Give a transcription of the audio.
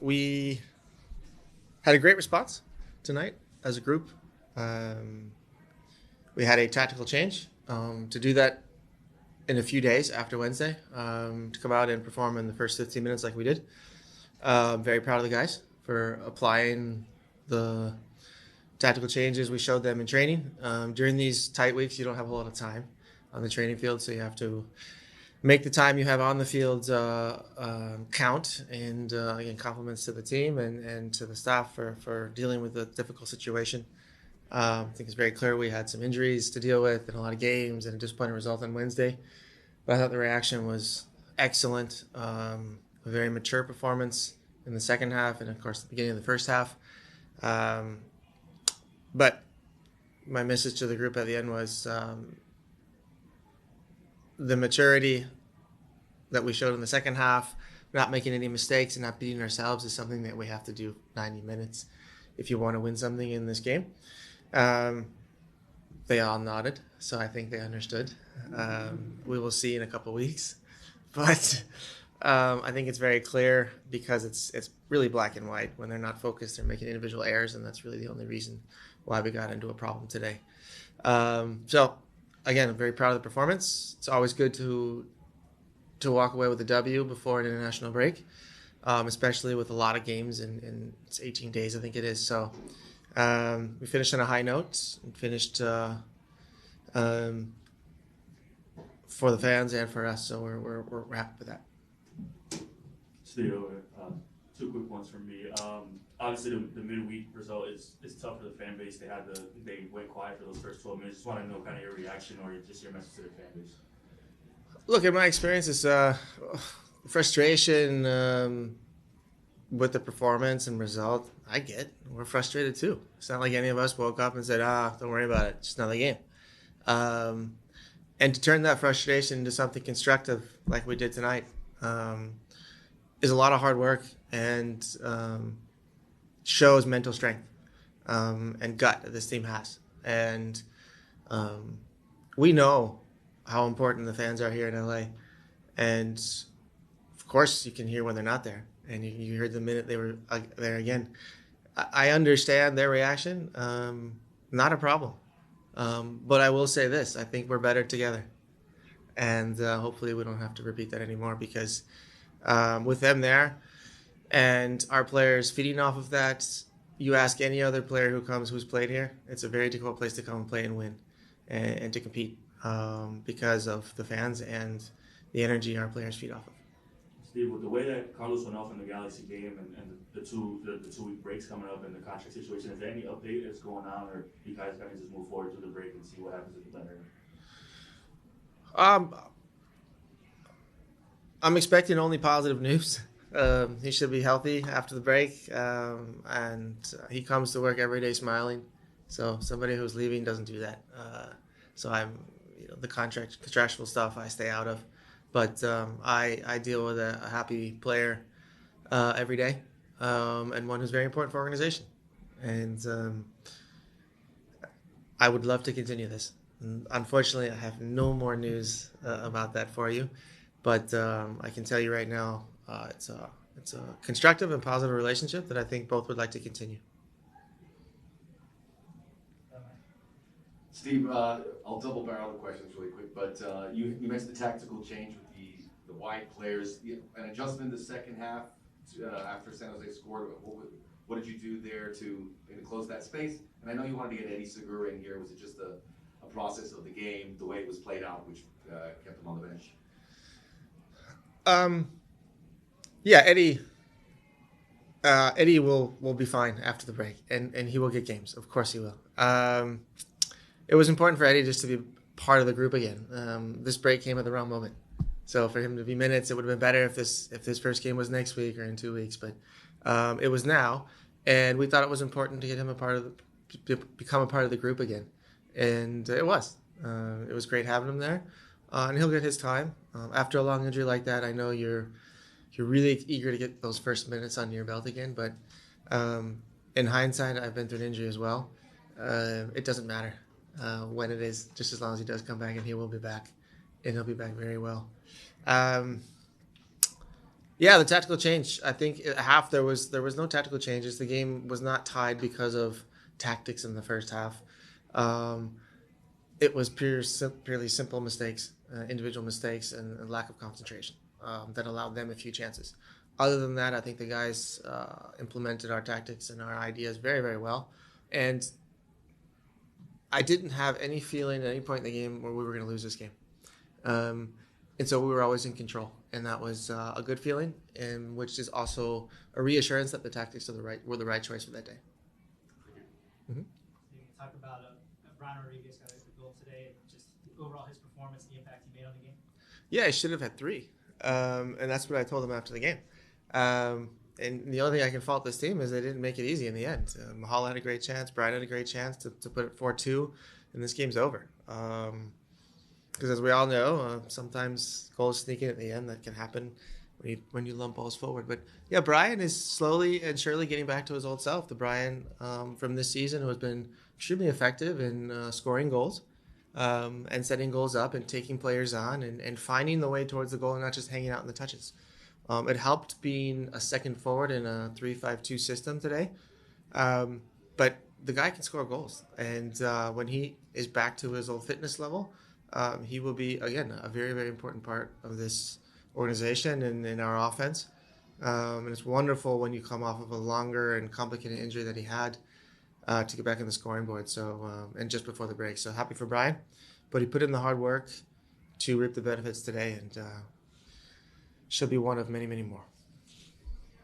We had a great response tonight as a group. We had a tactical change to do that in a few days after Wednesday, to come out and perform in the first 15 minutes like we did. Very proud of the guys for applying the tactical changes we showed them in training. During these tight weeks, you don't have a lot of time on the training field, so you have to make the time you have on the field count. And again, compliments to the team and to the staff for dealing with the difficult situation. I think it's very clear we had some injuries to deal with and a lot of games and a disappointing result on Wednesday. But I thought the reaction was excellent. A very mature performance in the second half and, of course, the beginning of the first half. But my message to the group at the end was the maturity that we showed in the second half, not making any mistakes and not beating ourselves, is something that we have to do 90 minutes if you want to win something in this game. They all nodded, so I think they understood. We will see in a couple weeks. But I think it's very clear because it's really black and white. When they're not focused, they're making individual errors, and that's really the only reason why we got into a problem today. So, again, I'm very proud of the performance. It's always good to walk away with a W before an international break, especially with a lot of games in it's 18 days, I think it is. So we finished on a high note and finished for the fans and for us. So we're happy with that. Steve, two quick ones from me. Obviously, the midweek result is tough for the fan base. They went quiet for those first 12 minutes. Just want to know kind of your reaction or just your message to the fan base. Look, in my experience, it's frustration with the performance and result. I get. We're frustrated too. It's not like any of us woke up and said, don't worry about it. It's just another game. And to turn that frustration into something constructive like we did tonight is a lot of hard work and shows mental strength and gut that this team has. And we know how important the fans are here in LA. And of course you can hear when they're not there. And you heard the minute they were there again. I understand their reaction. Not a problem. But I will say this. I think we're better together. And hopefully we don't have to repeat that anymore because with them there and our players feeding off of that, you ask any other player who's played here, it's a very difficult place to come and play and win and to compete because of the fans and the energy our players feed off of. Steve, with the way that Carlos went off in the Galaxy game and the 2-week breaks coming up and the contract situation, is there any update that's going on, or you guys kind of just move forward through the break and see what happens at the later? I'm expecting only positive news. He should be healthy after the break, and he comes to work every day smiling. So somebody who's leaving doesn't do that. So I'm, the contractual stuff I stay out of. But I deal with a happy player every day, and one who's very important for our organization. And I would love to continue this. Unfortunately, I have no more news about that for you. But I can tell you right now, it's a constructive and positive relationship that I think both would like to continue. Steve, I'll double barrel the questions really quick, but you mentioned the tactical change with the wide players, an adjustment in the second half after San Jose scored. What did you do there to close that space? And I know you wanted to get Eddie Segura in here. Was it just a process of the game, the way it was played out, which kept him on the bench? Yeah, Eddie will be fine after the break, and he will get games. Of course he will. It was important for Eddie just to be part of the group again. This break came at the wrong moment. So for him to be minutes, it would have been better if this first game was next week or in 2 weeks. But it was now, and we thought it was important to get him to become a part of the group again, and it was. It was great having him there, and he'll get his time after a long injury like that. I know you're really eager to get those first minutes under your belt again, but in hindsight, I've been through an injury as well. It doesn't matter when it is, just as long as he does come back, and he will be back, and he'll be back very well. Yeah, the tactical change. I think at half there was no tactical changes. The game was not tied because of tactics in the first half. Um, it was purely simple mistakes, individual mistakes, and lack of concentration that allowed them a few chances. Other than that, I think the guys implemented our tactics and our ideas very, very well. And I didn't have any feeling at any point in the game where we were going to lose this game. Um, and so we were always in control, and that was a good feeling, and which is also a reassurance that the tactics were the right choice for that day. Mm-hmm. So you can talk about Rony Rodriguez got a goal today, and just overall his performance, the impact he made on the game. Yeah, I should have had three, and that's what I told him after the game. And the only thing I can fault this team is they didn't make it easy in the end. Mahal had a great chance, Brian had a great chance to put it 4-2, and this game's over. Because as we all know, sometimes goals sneak in at the end. That can happen when you lump balls forward. But yeah, Brian is slowly and surely getting back to his old self. The Brian from this season who has been extremely effective in scoring goals and setting goals up and taking players on and finding the way towards the goal and not just hanging out in the touches. It helped being a second forward in a 3-5-2 system today. But the guy can score goals. And when he is back to his old fitness level, he will be, again, a very, very important part of this organization and in our offense. And it's wonderful when you come off of a longer and complicated injury that he had to get back in the scoring board. So and just before the break. So happy for Brian. But he put in the hard work to reap the benefits today, and she'll be one of many, many more.